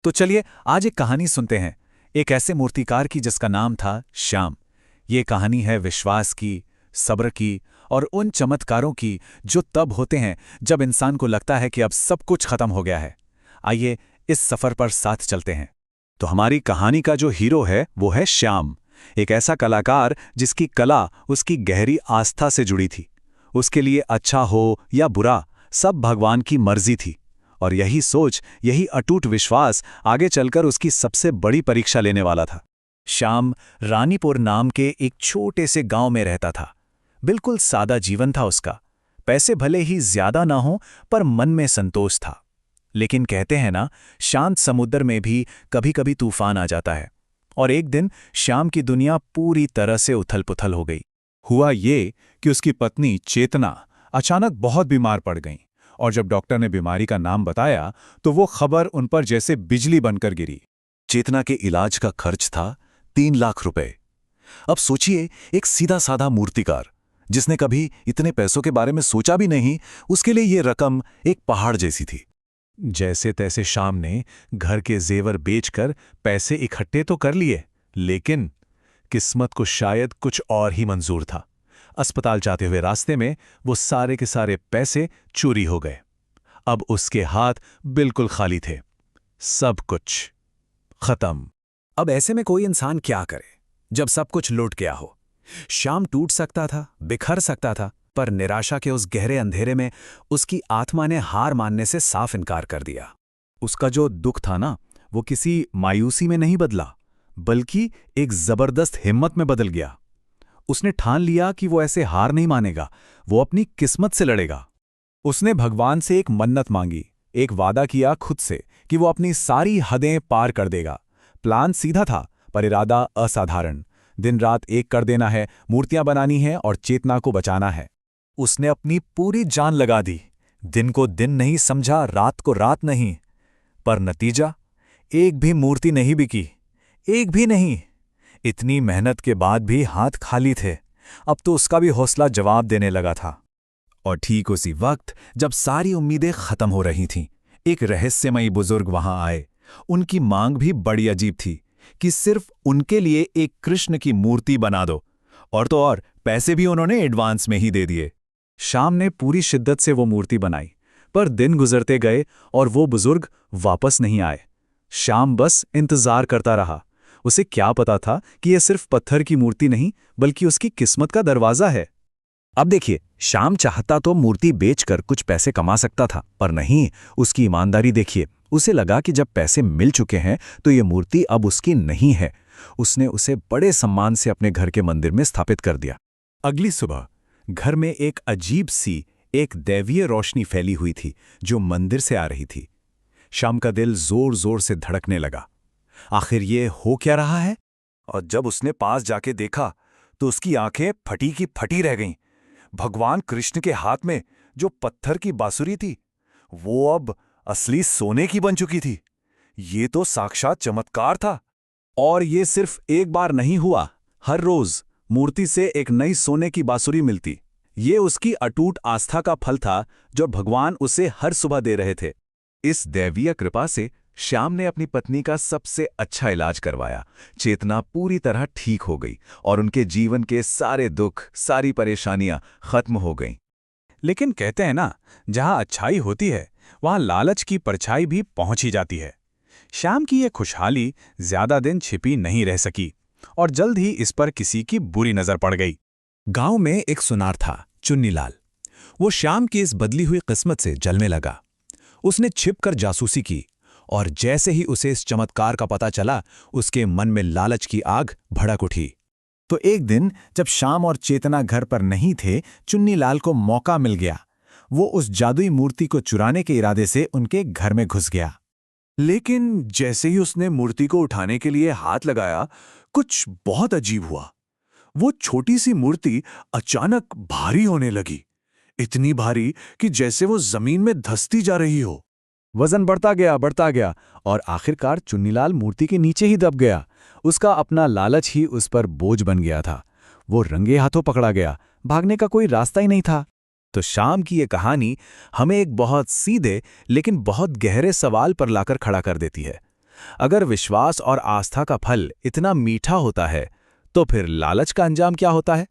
तो चलिए आज एक कहानी सुनते हैं, एक ऐसे मूर्तिकार की जिसका नाम था श्याम। ये कहानी है विश्वास की, सब्र की और उन चमत्कारों की जो तब होते हैं जब इंसान को लगता है कि अब सब कुछ खत्म हो गया है। आइए इस सफर पर साथ चलते हैं। तो हमारी कहानी का जो हीरो है वो है श्याम, एक ऐसा कलाकार जिसकी कला उसकी गहरी आस्था से जुड़ी थी। उसके लिए अच्छा हो या बुरा सब भगवान की मर्जी थी, और यही सोच, यही अटूट विश्वास आगे चलकर उसकी सबसे बड़ी परीक्षा लेने वाला था। श्याम रानीपुर नाम के एक छोटे से गांव में रहता था। बिल्कुल सादा जीवन था उसका। पैसे भले ही ज्यादा ना हों, पर मन में संतोष था। लेकिन कहते हैं ना, शांत समुद्र में भी कभी-कभी तूफान आ जाता है। और एक दिन श्याम की दुनिया पूरी तरह से उथल-पुथल हो गई। हुआ ये कि उसकी पत्नी चेतना अचानक बहुत बीमार पड़ गईं, और जब डॉक्टर ने बीमारी का नाम बताया तो वो खबर उन पर जैसे बिजली बनकर गिरी। चेतना के इलाज का खर्च था 3 लाख रुपए। अब सोचिए, एक सीधा साधा मूर्तिकार जिसने कभी इतने पैसों के बारे में सोचा भी नहीं, उसके लिए ये रकम एक पहाड़ जैसी थी। जैसे तैसे श्याम ने घर के जेवर बेचकर पैसे इकट्ठे तो कर लिए, लेकिन किस्मत को शायद कुछ और ही मंजूर था। अस्पताल जाते हुए रास्ते में वो सारे के सारे पैसे चोरी हो गए। अब उसके हाथ बिल्कुल खाली थे, सब कुछ खत्म। अब ऐसे में कोई इंसान क्या करे जब सब कुछ लूट गया हो? श्याम टूट सकता था, बिखर सकता था, पर निराशा के उस गहरे अंधेरे में उसकी आत्मा ने हार मानने से साफ इनकार कर दिया। उसका जो दुख था ना, वो किसी मायूसी में नहीं बदला, बल्कि एक जबरदस्त हिम्मत में बदल गया। उसने ठान लिया कि वो ऐसे हार नहीं मानेगा, वो अपनी किस्मत से लड़ेगा। उसने भगवान से एक मन्नत मांगी, एक वादा किया खुद से कि वो अपनी सारी हदें पार कर देगा। प्लान सीधा था, पर इरादा असाधारण। दिन रात एक कर देना है, मूर्तियां बनानी है और चेतना को बचाना है। उसने अपनी पूरी जान लगा दी। दिन को दिन नहीं समझा, रात को रात नहीं। पर नतीजा, एक भी मूर्ति नहीं बिकी, एक भी नहीं। इतनी मेहनत के बाद भी हाथ खाली थे। अब तो उसका भी हौसला जवाब देने लगा था। और ठीक उसी वक्त जब सारी उम्मीदें खत्म हो रही थीं, एक रहस्यमयी बुजुर्ग वहां आए। उनकी मांग भी बड़ी अजीब थी कि सिर्फ उनके लिए एक कृष्ण की मूर्ति बना दो, और तो और पैसे भी उन्होंने एडवांस में ही दे दिए। श्याम ने पूरी शिद्दत से वो मूर्ति बनाई, पर दिन गुजरते गए और वो बुजुर्ग वापस नहीं आए। श्याम बस इंतजार करता रहा। उसे क्या पता था कि यह सिर्फ पत्थर की मूर्ति नहीं, बल्कि उसकी किस्मत का दरवाजा है। अब देखिए, श्याम चाहता तो मूर्ति बेचकर कुछ पैसे कमा सकता था, पर नहीं, उसकी ईमानदारी देखिए। उसे लगा कि जब पैसे मिल चुके हैं तो ये मूर्ति अब उसकी नहीं है। उसने उसे बड़े सम्मान से अपने घर के मंदिर में स्थापित कर दिया। अगली सुबह घर में एक अजीब सी, एक दैवीय रोशनी फैली हुई थी जो मंदिर से आ रही थी। श्याम का दिल जोर जोर से धड़कने लगा। आखिर ये हो क्या रहा है? और जब उसने पास जाके देखा तो उसकी आंखें फटी की फटी रह गईं। भगवान कृष्ण के हाथ में जो पत्थर की बांसुरी थी, वो अब असली सोने की बन चुकी थी। ये तो साक्षात चमत्कार था। और ये सिर्फ एक बार नहीं हुआ, हर रोज मूर्ति से एक नई सोने की बांसुरी मिलती। ये उसकी अटूट आस्था का फल था जो भगवान उसे हर सुबह दे रहे थे। इस दैवीय कृपा से श्याम ने अपनी पत्नी का सबसे अच्छा इलाज करवाया। चेतना पूरी तरह ठीक हो गई और उनके जीवन के सारे दुख, सारी परेशानियां खत्म हो गईं। लेकिन कहते हैं ना, जहां अच्छाई होती है वहां लालच की परछाई भी पहुंच ही जाती है। श्याम की यह खुशहाली ज्यादा दिन छिपी नहीं रह सकी और जल्द ही इस पर किसी की बुरी नजर पड़ गई। गांव में एक सुनार था, चुन्नीलाल। वो श्याम की इस बदली हुई किस्मत से जलने लगा। उसने छिपकर जासूसी की, और जैसे ही उसे इस चमत्कार का पता चला, उसके मन में लालच की आग भड़क उठी। तो एक दिन जब श्याम और चेतना घर पर नहीं थे, चुन्नीलाल को मौका मिल गया। वो उस जादुई मूर्ति को चुराने के इरादे से उनके घर में घुस गया। लेकिन जैसे ही उसने मूर्ति को उठाने के लिए हाथ लगाया, कुछ बहुत अजीब हुआ। वो छोटी सी मूर्ति अचानक भारी होने लगी, इतनी भारी कि जैसे वो जमीन में धंसती जा रही हो। वजन बढ़ता गया और आखिरकार चुन्नीलाल मूर्ति के नीचे ही दब गया। उसका अपना लालच ही उस पर बोझ बन गया था। वो रंगे हाथों पकड़ा गया, भागने का कोई रास्ता ही नहीं था। तो श्याम की ये कहानी हमें एक बहुत सीधे लेकिन बहुत गहरे सवाल पर लाकर खड़ा कर देती है। अगर विश्वास और आस्था का फल इतना मीठा होता है, तो फिर लालच का अंजाम क्या होता है?